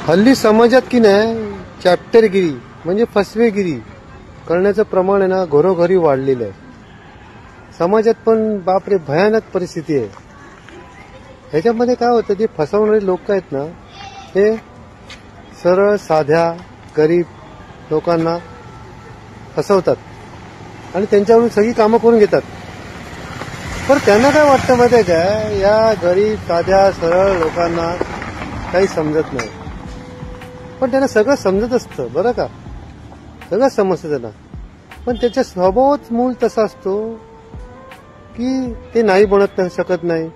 हल्ली समाजात की नाही चॅप्टरगिरी म्हणजे फसवेगिरी करण्याचं प्रमाण आहे ना घरोघरी वाढलेलं आहे. समाजात पण बापरे भयानक परिस्थिती आहे. ह्याच्यामध्ये काय होतं, जे फसवणारे लोक आहेत ना हे सरळ साध्या गरीब लोकांना फसवतात आणि त्यांच्यावरून सगळी कामं करून घेतात. पण त्यांना काय वाटतं माहिती आहे का, या गरीब साध्या सरळ लोकांना काही समजत नाही. पण त्यांना सगळं समजत असतं बरं का, सगळं समजतं त्यांना. पण त्याचा स्वभावच मूळ तसा असतो की ते नाही बनत शकत नाही,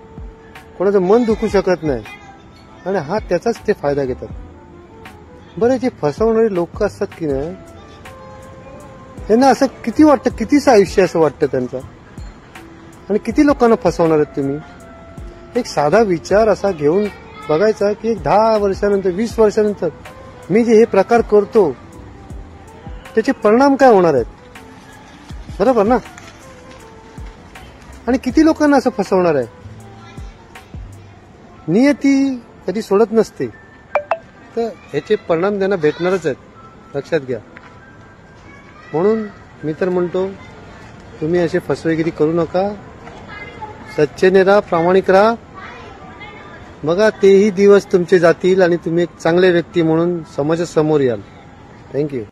कोणाचं मन दुखू शकत नाही आणि हा त्याचाच ते फायदा घेतात. बरं, जे फसवणारे लोक असतात की नाही त्यांना असं किती वाटतं, कितीच आयुष्य असं वाटतं त्यांचं, आणि किती लोकांना फसवणार आहेत तुम्ही. एक साधा विचार असा घेऊन बघायचा की 10 वर्षानंतर 20 वर्षानंतर मी जे हे प्रकार करतो त्याचे परिणाम काय होणार आहेत, बरोबर ना. आणि किती लोकांना असं फसवणार आहे. नियती कधी सोडत नसते, तर ह्याचे परिणाम त्यांना भेटणारच आहेत, लक्षात घ्या. म्हणून मी तर म्हणतो तुम्ही असे फसवेगिरी करू नका, सच्चेने राहा, प्रामाणिक राहा. बघा तेही दिवस तुमचे जातील आणि तुम्ही एक चांगले व्यक्ती म्हणून समाजासमोर याल. थँक्यू.